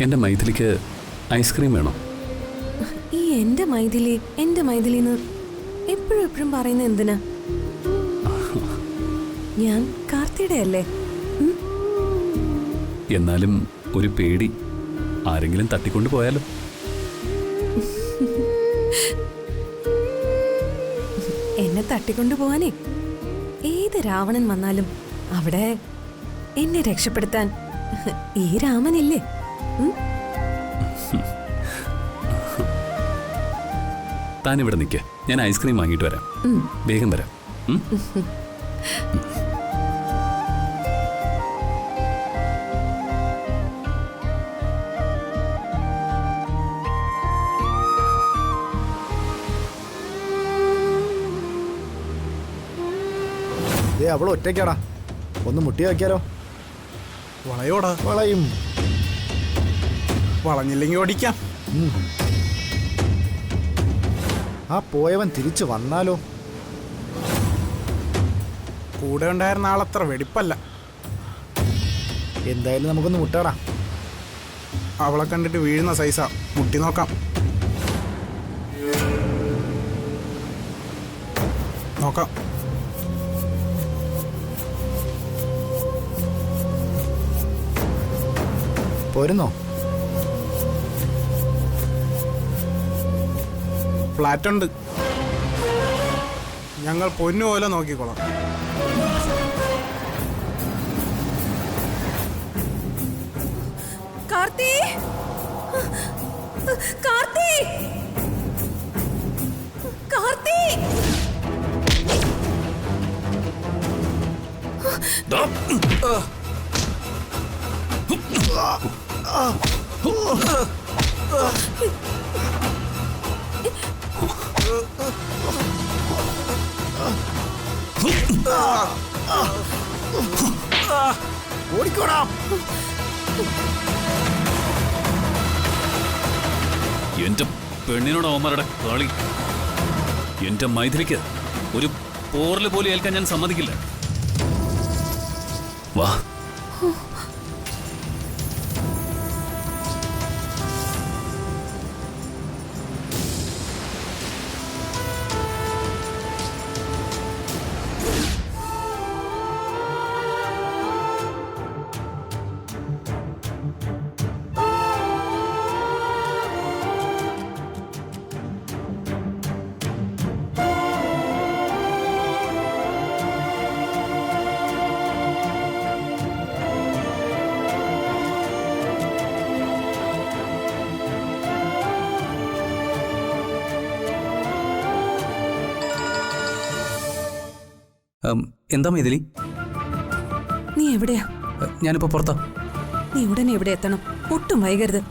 എൻ്റെ മൈഥിലിക്ക് ഐസ്ക്രീം വേണോ? ഈ എൻ്റെ മൈഥിലിന്ന് എപ്പോഴും പറയുന്നത് എന്തിനാ? ഞാൻ കാർത്തിയുടെ അല്ലേ? എന്നാലും ഒരു പേടി, ആരെങ്കിലും തട്ടിക്കൊണ്ടു പോയാലോ? എന്നെ തട്ടിക്കൊണ്ടു പോവാനേ ഏത് രാവണൻ വന്നാലും അവിടെ എന്നെ രക്ഷപ്പെടുത്താൻ ഈ രാമനില്ലേ? താൻ ഇവിടെ നിൽക്ക, ഞാൻ ഐസ്ക്രീം വാങ്ങിയിട്ട് വരാം. വേഗം വരാം. അവൾ ഒറ്റയ്ക്കാടാ, ഒന്ന് മുട്ടി വയ്ക്കാലോ. വളയോടാ? വളയും. വളഞ്ഞില്ലെങ്കിൽ ഓടിക്കാം. ആ പോയവൻ തിരിച്ചു വന്നാലോ? കൂടെ ഉണ്ടായിരുന്ന ആളത്ര വെടിപ്പല്ല. എന്തായാലും നമുക്കൊന്ന് മുട്ടാടാ. അവളെ കണ്ടിട്ട് വീഴുന്ന സൈസാ, മുട്ടി നോക്കാം. നോക്കാം. പോരുന്നോ? ഫ്ലാറ്റ് ഉണ്ട്, ഞങ്ങൾ പൊന്നുപോലെ നോക്കിക്കോളാം. കാർത്തി, കാർത്തി, കാർത്തി! ഓടിക്കോടാ. എന്റെ പെണ്ണിനോട് അവന്മാരുടെ കളി. എന്റെ മൈഥിലിക്ക് ഒരു പോറല് പോലും ഏൽക്കാൻ ഞാൻ സമ്മതിക്കില്ല. വാ. എന്താ മൈഥിലി? നീ എവിടെയാ? ഞാനിപ്പോ പുറത്താ. നീ ഉടനെ എവിടെ എത്തണം, ഒട്ടും വൈകരുത്.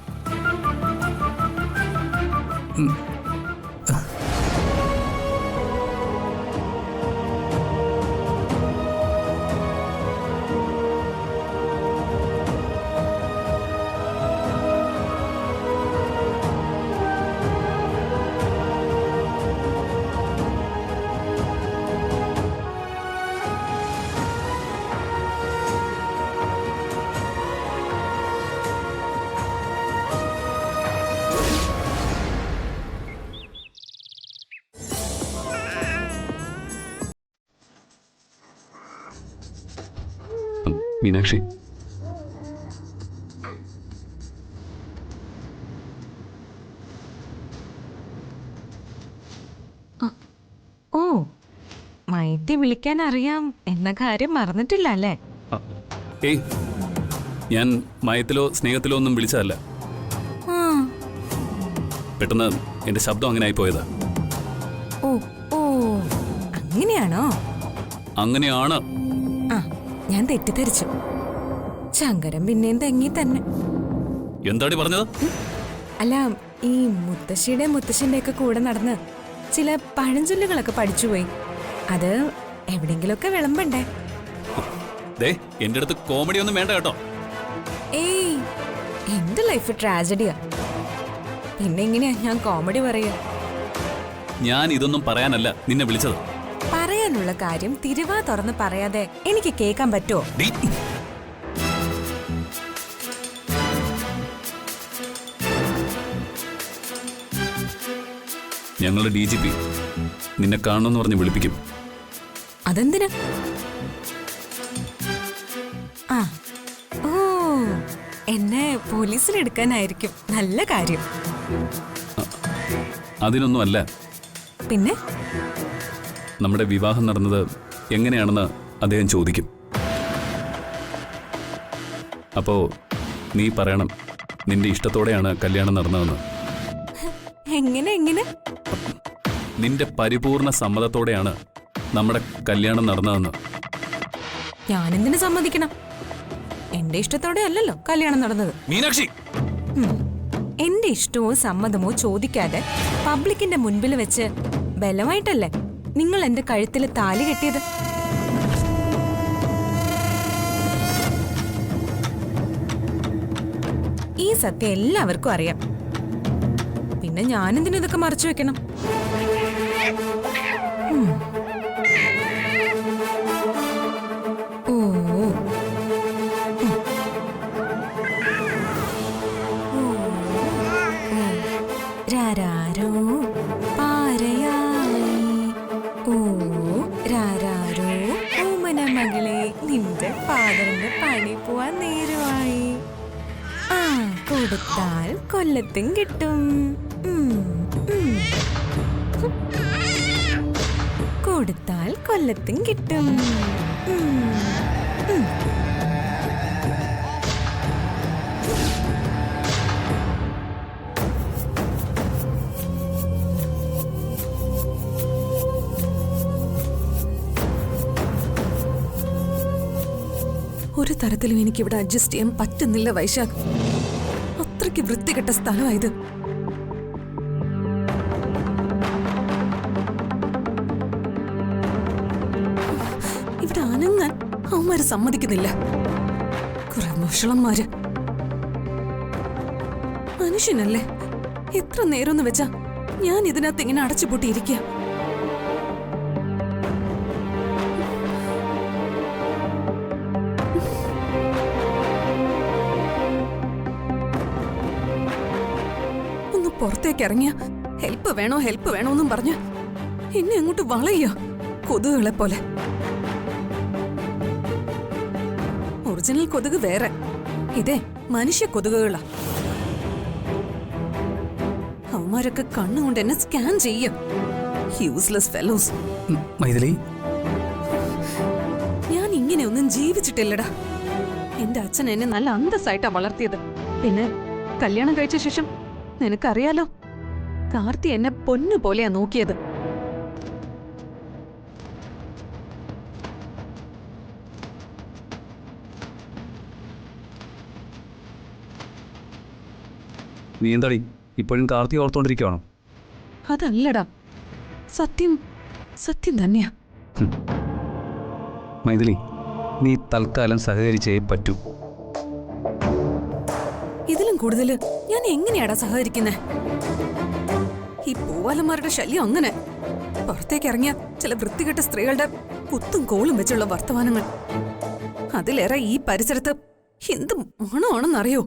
മീനാക്ഷി, ഓ, മൈത്തി വിളിക്കാൻ അറിയാം എന്ന കാര്യം മറന്നിട്ടില്ല അല്ലേ? ഏയ്, ഞാൻ മയത്തിലോ സ്നേഹത്തിലോ ഒന്നും വിളിച്ചതല്ല. പെട്ടെന്ന് എന്റെ ശബ്ദം അങ്ങനെ ആയിപ്പോയതാ. ഓ ഓ, അങ്ങനെയാണോ? അങ്ങനെയാണ്. ആ, ഞാൻ തെറ്റിദ്ധരിച്ചു. ശങ്കരൻ പിന്നെയും തെങ്ങി തന്നെ. എന്താടി പറഞ്ഞത്? അല്ല, ഈ മുത്തശ്ശിയുടെ മുത്തശ്ശിന്റെ ഒക്കെ കൂടെ നടന്ന് ചില പഴഞ്ചൊല്ലുകളൊക്കെ പഠിച്ചുപോയി. അത് എവിടെങ്കിലൊക്കെ വിളമ്പണ്ടേ? എന്റെ അടുത്ത് കോമഡി ഒന്നും വേണ്ട കേട്ടോ. ഏയ്, എന്റെ ലൈഫ് ട്രാജഡിയാ. പിന്നെ എങ്ങനെയാ ഞാൻ കോമഡി പറയാ? ഞാൻ ഇതൊന്നും പറയാനല്ല നിന്നെ വിളിച്ചത്. പറയാനുള്ള കാര്യം തിരുവാ തുറന്ന് പറയാതെ എനിക്ക് കേൾക്കാൻ പറ്റുമോ? ഞങ്ങളുടെ DGP നിന്നെ കാണണമെന്ന് പറഞ്ഞ് വിളിപ്പിക്കും. അതെന്തിനാ? ആ, ഓ, എന്നെ പോലീസിലെടുക്കാനായിരിക്കും. നല്ല കാര്യം. അതിനൊന്നും അല്ല. പിന്നെ നമ്മുടെ വിവാഹം നടന്നത് എങ്ങനെയാണെന്ന് അദ്ദേഹം ചോദിക്കും. അപ്പോ നീ പറയണം നിന്റെ ഇഷ്ടത്തോടെയാണ് കല്യാണം നടന്നതെന്ന്. എങ്ങനെ? നിന്റെ പരിപൂർണ സമ്മതത്തോടെയാണ് നമ്മുടെ കല്യാണം നടന്നതെന്ന്. ഞാനെന്തിനു സമ്മതിക്കണം? എന്റെ ഇഷ്ടത്തോടെ അല്ലല്ലോ കല്യാണം നടന്നത്. മീനാക്ഷി, എന്റെ ഇഷ്ടമോ സമ്മതമോ ചോദിക്കാതെ പബ്ലിക്കിന്റെ മുൻപിൽ വെച്ച് ബലമായിട്ടല്ലേ നിങ്ങൾ എന്റെ കഴുത്തിൽ താലി കെട്ടിയത്? ഈ സത്യം എല്ലാവർക്കും അറിയാം. പിന്നെ ഞാനെന്തിനു ഇതൊക്കെ മറച്ചു വെക്കണം? ഓ, രാരാരോ പാരയായി, ഓ രാരാരോ ഓമന മകളെ, നിന്റെ ഫാദറിന്റെ പണി പോവാൻ നേരമായി. ആ, കൊടുത്താൽ കൊല്ലത്തും കിട്ടും. കൊടുത്താൽ കൊല്ലത്തും കിട്ടും. ഒരു തരത്തിലും എനിക്കിവിടെ അഡ്ജസ്റ്റ് ചെയ്യാൻ പറ്റുന്നില്ല വൈശാഖ്. അത്രയ്ക്ക് വൃത്തികെട്ട സ്ഥലമായത്. ഇവിടെ അനങ്ങാൻ അവന്മാര് സമ്മതിക്കുന്നില്ല. കുറെ മുഷളന്മാര്. മനുഷ്യനല്ലേ, എത്ര നേരം എന്ന് വെച്ചാ ഞാൻ ഇതിനകത്ത് ഇങ്ങനെ അടച്ചുപൂട്ടിയിരിക്കുക. പുറത്തേക്ക് ഇറങ്ങിയ ഹെൽപ്പ് വേണോന്നും പറഞ്ഞ് എന്നെ അങ്ങോട്ട് വളയ്യ കൊതുകുകളെ പോലെ. ഒറിജിനൽ കൊതുക് വേറെ, ഇതേ മനുഷ്യ കൊതുകുകളാ. അവന്മാരൊക്കെ കണ്ണുകൊണ്ട് എന്നെ സ്കാൻ ചെയ്യും. Useless fellows. മൈഥിലി, ഞാൻ ഇങ്ങനെയൊന്നും ജീവിച്ചിട്ടില്ലടാ. എന്റെ അച്ഛൻ എന്നെ നല്ല അന്തസ്സായിട്ടാ വളർത്തിയത്. പിന്നെ കല്യാണം കഴിച്ച ശേഷം നിനക്കറിയാലോ, കാർത്തി എന്നെ പൊന്നു പോലെയാ നോക്കിയത്. നീ എന്താടി ഇപ്പോഴും കാർത്തി ഓർത്തോണ്ടിരിക്കുവാണോ? അതല്ലടാ, സത്യം തന്നെയാ. മൈഥിലി, നീ തൽക്കാലം സഹകരിച്ചേ പറ്റൂ. ഇതിലും കൂടുതൽ ഞാൻ എങ്ങനെയാടാ സഹകരിക്കുന്നേ? ഈ പൂവാലന്മാരുടെ ശല്യം അങ്ങനെ. പുറത്തേക്ക് ഇറങ്ങിയ ചില വൃത്തികെട്ട സ്ത്രീകളുടെ കുത്തും കോളും വെച്ചുള്ള വർത്തമാനങ്ങൾ. അതിലേറെ ഈ പരിസരത്ത് എന്ത് മണമാണെന്നറിയോ?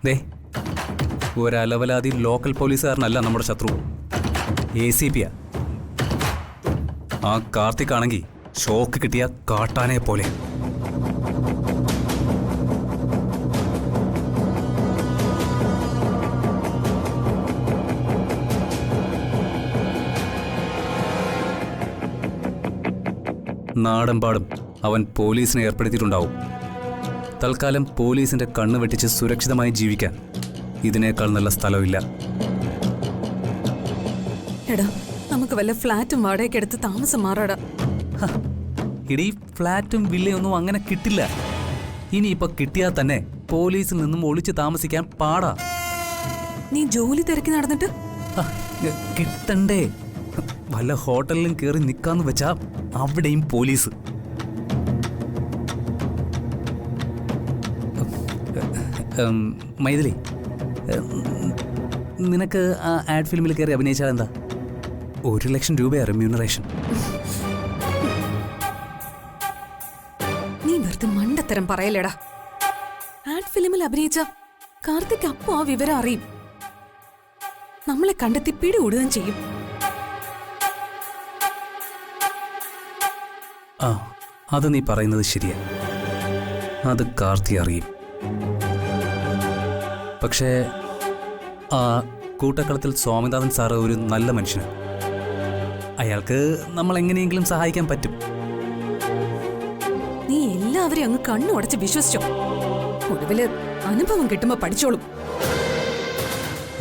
ദേ, ഒരലവലാതി ലോക്കൽ പോലീസുകാരനല്ല നമ്മുടെ ശത്രു, ACPയാ. ആ കാർത്തിക്കാണെങ്കിൽ ഷോക്ക് കിട്ടിയ കാട്ടാനെ പോലെ. നാടെമ്പാടും അവൻ പോലീസിനെ ഏർപ്പെടുത്തിയിട്ടുണ്ടാവും. തൽക്കാലം പോലീസിന്റെ കണ്ണ് വെട്ടിച്ച് സുരക്ഷിതമായി ജീവിക്കാൻ ഇതിനേക്കാൾ നല്ല സ്ഥലമില്ല. എടാ, നമുക്ക് വല്ല ഫ്ലാറ്റും വാടകയ്ക്ക് എടുത്ത് താമസം മാറാടാ. ഇടീ, ഫ്ലാറ്റും വില്ലയൊന്നും അങ്ങനെ കിട്ടില്ല. ഇനിയിപ്പോ കിട്ടിയാൽ തന്നെ പോലീസിൽ നിന്നും ഒളിച്ച് താമസിക്കാൻ പാടാ. നീ ജോലി തിരക്കി നടന്നിട്ട് കിട്ടണ്ടേ? വല്ല ഹോട്ടലിലും കയറി നിൽക്കാന്ന് വെച്ചാ അവിടെയും പോലീസ്. മൈഥിലി, നിനക്ക് ആ ആഡ് ഫിലിമിൽ കയറി അഭിനയിച്ചാൽ എന്താ? 1 ലക്ഷം രൂപയാണ് റെമ്യൂണറേഷൻ. നീ വെറുതെ മണ്ടത്തരം പറയലേടാ. ആഡ് ഫിലിമിൽ അഭിനയിച്ച കാർത്തിക് അപ്പോ ആ വിവരം അറിയും. നമ്മളെ കണ്ടെത്തി പിടികൂടുകയും ചെയ്യും. ആ അത് നീ പറയുന്നത് ശരിയാ. അത് കാർത്തി അറിയും. പക്ഷേ ആ കൂട്ടക്കളത്തിൽ സ്വാമിനാഥൻ സാറ് ഒരു നല്ല മനുഷ്യനാണ്. അയാൾക്ക് നമ്മൾ എങ്ങനെയെങ്കിലും സഹായിക്കാൻ പറ്റും. നീ എല്ലാവരെയും അങ്ങ് കണ്ണുടച്ച് വിശ്വസിച്ചോ. ഒടുവില് അനുഭവം കിട്ടുമ്പോ പഠിച്ചോളും.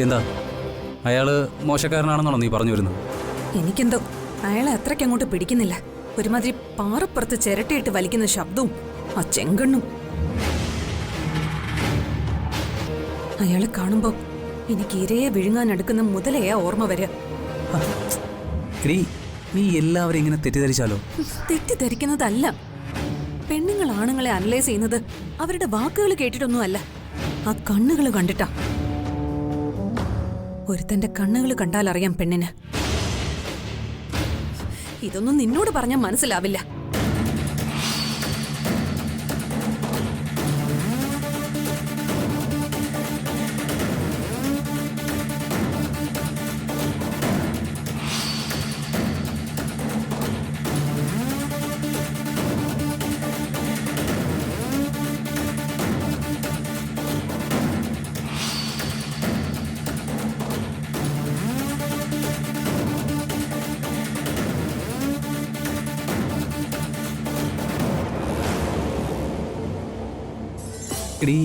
എന്താ അയാള് മോശക്കാരനാണെന്നാണോ നീ പറഞ്ഞു വരുന്നത്? എനിക്കെന്തോ അയാളെ അത്രയ്ക്ക് അങ്ങോട്ട് പിടിക്കുന്നില്ല. ഒരുമാതിരി പാറപ്പുറത്ത് ചിരട്ടയിട്ട് വലിക്കുന്ന ശബ്ദവും ആ ചെങ്കണ്ണും. അയാളെ കാണുമ്പോ എനിക്ക് ഇരയെ വിഴുങ്ങാൻ അടുക്കുന്ന മുതലെയാ ഓർമ്മ വരിക. നീ എല്ലാവരും ഇങ്ങനെ തെറ്റിദ്ധരിച്ചാലോ? തെറ്റിദ്ധരിക്കുന്നതല്ല. പെണ്ണുങ്ങൾ ആണുങ്ങളെ അനലൈസ് ചെയ്യുന്നത് അവരുടെ വാക്കുകൾ കേട്ടിട്ടൊന്നുമല്ല, ആ കണ്ണുകൾ കണ്ടിട്ടാ. ഒരുത്തന്റെ കണ്ണുകൾ കണ്ടാൽ അറിയാം പെണ്ണിന്. ഇതൊന്നും നിന്നോട് പറഞ്ഞാൽ മനസ്സിലാവില്ല. എടീ,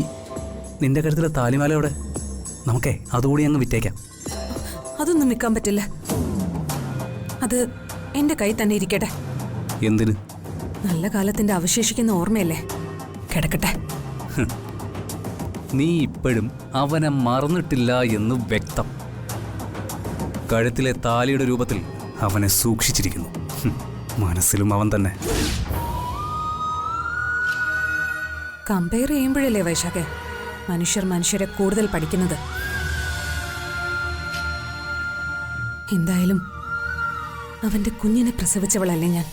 നിന്റെ കരുത്തിലെ താലിമാലയോടെ നമുക്കേ അതുകൂടി അങ്ങ് വിറ്റേക്കാം. അതൊന്നും വിൽക്കാൻ പറ്റില്ല. അത് എന്റെ കൈ തന്നെ ഇരിക്കട്ടെ. എന്തിന്? നല്ല കാലത്തിന്റെ അവശേഷിക്കുന്ന ഓർമ്മയല്ലേ, കിടക്കട്ടെ. നീ ഇപ്പോഴും അവനെ മറന്നിട്ടില്ല എന്ന് വ്യക്തം. കഴുത്തിലെ താലിയുടെ രൂപത്തിൽ അവനെ സൂക്ഷിച്ചിരിക്കുന്നു. മനസ്സിലും അവൻ തന്നെ. കമ്പയർ ചെയ്യുമ്പോഴല്ലേ വൈശാഖേ മനുഷ്യർ മനുഷ്യരെ കൂടുതൽ പഠിക്കുന്നത്. എന്തായാലും അവന്റെ കുഞ്ഞിനെ പ്രസവിച്ചവളല്ലേ ഞാൻ.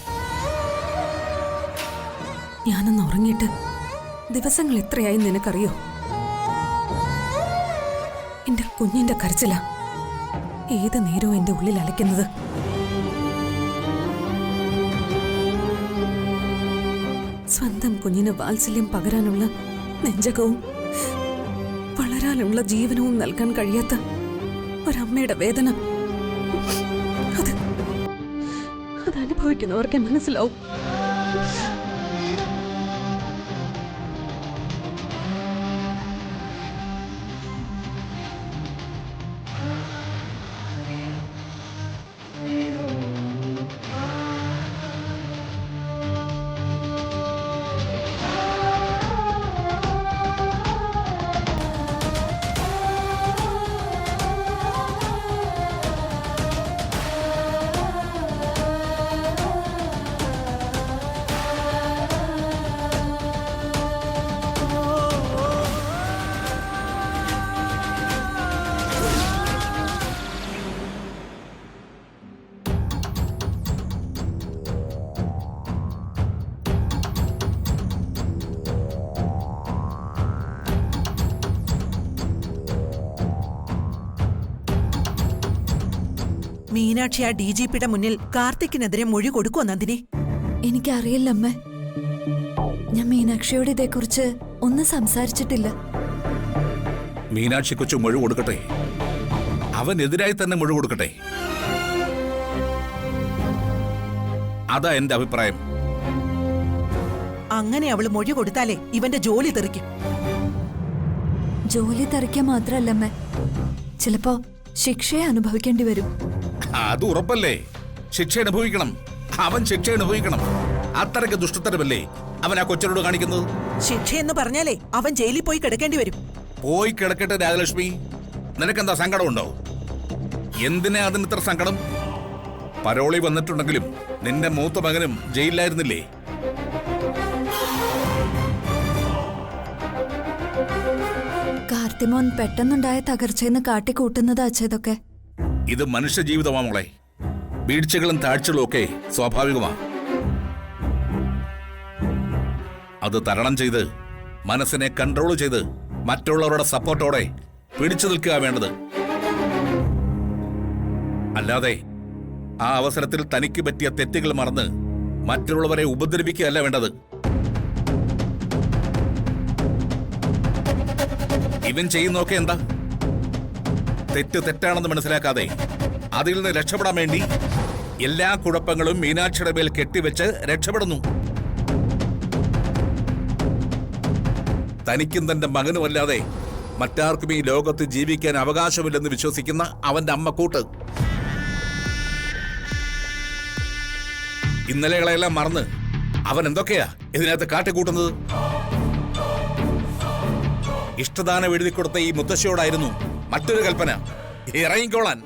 ഞാനൊന്ന് ഉറങ്ങിയിട്ട് ദിവസങ്ങൾ എത്രയായി നിനക്കറിയോ? എന്റെ കുഞ്ഞിന്റെ കരച്ചില ഏത് നേരവും എന്റെ ഉള്ളിൽ അലയ്ക്കുന്നത്. സ്വന്തം കുഞ്ഞിന് വാത്സല്യം പകരാനുള്ള നെഞ്ചകവും വളരാനുള്ള ജീവനവും നൽകാൻ കഴിയാത്ത ഒരമ്മയുടെ വേദന അത് അനുഭവിക്കുന്നവർക്ക് മനസ്സിലാവും. മീനാക്ഷി ആ DGPയുടെ മുന്നിൽ കാർത്തിക്കിനെതിരെ മൊഴി കൊടുക്കുവോ നന്ദിനി? എനിക്കറിയില്ല അമ്മ. ഞാൻ മീനാക്ഷിയോട് ഇതേക്കുറിച്ച് ഒന്നും സംസാരിച്ചിട്ടില്ല. മീനാക്ഷി കൊച്ചു മൊഴി കൊടുക്കട്ടെ. അവനെതിരായി തന്നെ മൊഴി കൊടുക്കട്ടെ. അതാ എന്റെ അഭിപ്രായം. അങ്ങനെ അവള് മൊഴി കൊടുത്താലേ ഇവന്റെ ജോലി തെറിക്കും. ജോലി തെറിക്കാൻ മാത്രല്ല അമ്മ, ചിലപ്പോ ശിക്ഷയെ അനുഭവിക്കേണ്ടി വരും. അത് ഉറപ്പല്ലേ? ശിക്ഷ അനുഭവിക്കണം. അവൻ ശിക്ഷ അനുഭവിക്കണം. അത്രയ്ക്ക് ദുഷ്ടത്തരമല്ലേ അവൻ ആ കൊച്ചിനോട് കാണിക്കുന്നത്? ശിക്ഷയെന്ന് പറഞ്ഞാലേ അവൻ ജയിലിൽ പോയി കിടക്കേണ്ടി വരും. പോയി കിടക്കട്ടെ രാജലക്ഷ്മി. നിനക്കെന്താ സങ്കടമുണ്ടോ? എന്തിനാ അതിന് ഇത്ര സങ്കടം? പരോളി വന്നിട്ടുണ്ടെങ്കിലും നിന്റെ മൂത്ത മകനും ജയിലിലായിരുന്നില്ലേ? കാർത്തിമോൻ പെട്ടെന്നുണ്ടായ തകർച്ചയെന്ന് കാട്ടിക്കൂട്ടുന്നത് അച്ഛതൊക്കെ. ഇത് മനുഷ്യ ജീവിതമാ മോളെ. വീഴ്ചകളും താഴ്ചകളും ഒക്കെ സ്വാഭാവികമാ. അത് തരണം ചെയ്ത് മനസ്സിനെ കൺട്രോൾ ചെയ്ത് മറ്റുള്ളവരുടെ സപ്പോർട്ടോടെ പിടിച്ചു നിൽക്കുക വേണ്ടത്. അല്ലാതെ ആ അവസരത്തിൽ തനിക്ക് പറ്റിയ തെറ്റുകൾ മറന്ന് മറ്റുള്ളവരെ ഉപദ്രവിക്കുകയല്ല വേണ്ടത്. ഇവൻ ചെയ്യുന്നൊക്കെ എന്താ? തെറ്റ് തെറ്റാണെന്ന് മനസ്സിലാക്കാതെ അതിൽ നിന്ന് രക്ഷപ്പെടാൻ വേണ്ടി എല്ലാ കുഴപ്പങ്ങളും മീനാക്ഷിയുടെ മേൽ കെട്ടിവെച്ച് രക്ഷപ്പെടുന്നു. തനിക്കും തന്റെ മകനുമല്ലാതെ മറ്റാർക്കും ഈ ലോകത്ത് ജീവിക്കാൻ അവകാശമില്ലെന്ന് വിശ്വസിക്കുന്ന അവന്റെ അമ്മക്കൂട്ട് ഇന്നലെകളെല്ലാം മറന്ന് അവൻ എന്തൊക്കെയാ ഇതിനകത്ത് കാട്ടിക്കൂട്ടുന്നത്? ഇഷ്ടദാനം എഴുതി കൊടുത്ത ഈ മുത്തശ്ശിയോടായിരുന്നു മറ്റൊരു കൽപ്പന, ഇറങ്ങിക്കോളാൻ.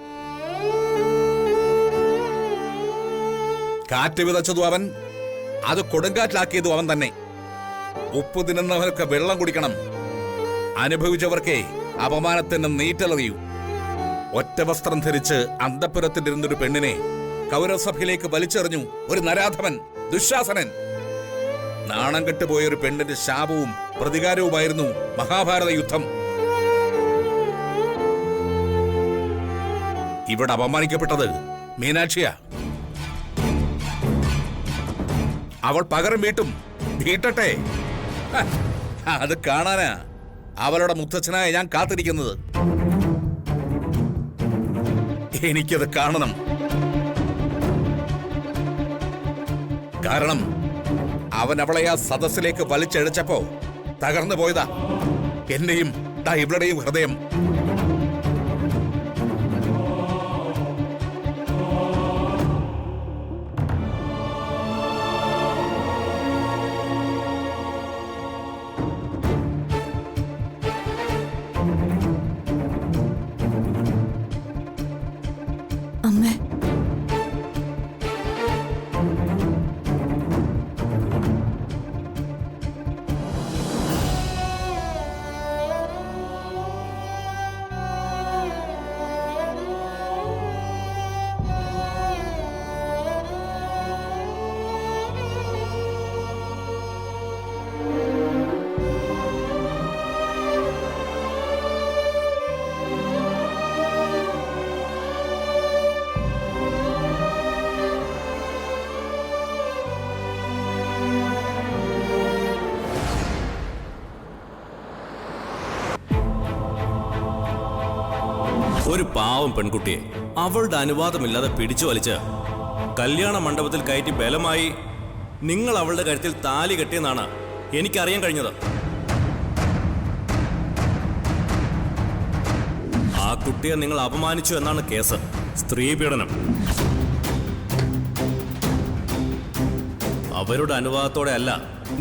കാറ്റ് വിതച്ചതും അവൻ, അത് കൊടുങ്കാറ്റിലാക്കിയതും അവൻ തന്നെ. ഉപ്പ് തിന്നുന്നവരൊക്കെ വെള്ളം കുടിക്കണം. അനുഭവിച്ചവർക്കേ അപമാനത്തിന് നീറ്റലറിയൂ. ഒറ്റ വസ്ത്രം ധരിച്ച് അന്തഃപുരത്തിലിരുന്നൊരു പെണ്ണിനെ കൗരവസഭയിലേക്ക് വലിച്ചെറിഞ്ഞു ഒരു നരാധമൻ, ദുശാസനൻ. നാണം കെട്ടുപോയൊരു പെണ്ണിന്റെ ശാപവും പ്രതികാരവുമായിരുന്നു മഹാഭാരത യുദ്ധം. ഇവിടെ അപമാനിക്കപ്പെട്ടത് മീനാക്ഷിയാ. അവൾ പകരം വീട്ടട്ടെ. അത് കാണാനാ അവളുടെ മുത്തച്ഛനായ ഞാൻ കാത്തിരിക്കുന്നത്. എനിക്കത് കാണണം. കാരണം അവൻ അവളെ ആ സദസ്സിലേക്ക് വലിച്ചഴച്ചപ്പോ തകർന്നു പോയതാ എന്റെയും ഇവളുടെയും ഹൃദയം. അമ്മേ, ഒരു പാവം പെൺകുട്ടിയെ അവളുടെ അനുവാദമില്ലാതെ പിടിച്ചു വലിച്ച് കല്യാണ മണ്ഡപത്തിൽ കയറ്റി ബലമായി നിങ്ങൾ അവളുടെ കഴുത്തിൽ താലി കെട്ടിയെന്നാണ് എനിക്കറിയാൻ കഴിഞ്ഞത്. ആ കുട്ടിയെ നിങ്ങൾ അപമാനിച്ചു എന്നാണ് കേസ്. സ്ത്രീപീഡനം. അവരുടെ അനുവാദത്തോടെ അല്ല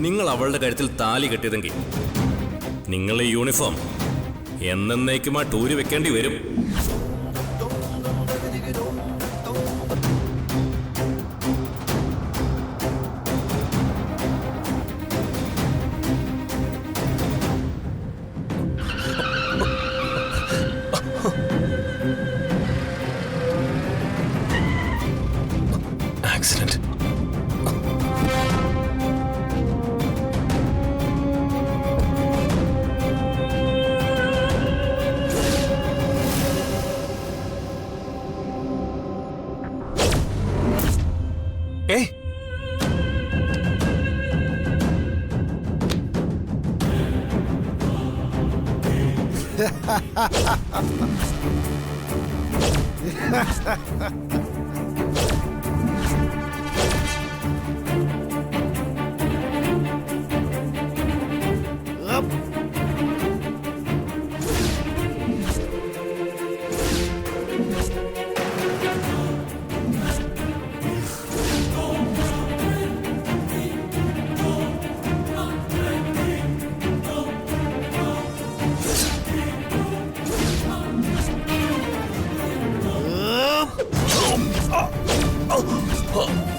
നിങ്ങൾ അവളുടെ കഴുത്തിൽ താലി കെട്ടിയതെങ്കിൽ നിങ്ങളെ യൂണിഫോം എന്നേക്കുമായിട്ട് ഊരി വെക്കേണ്ടി വരും. ആക്സിഡന്റ്. Oh!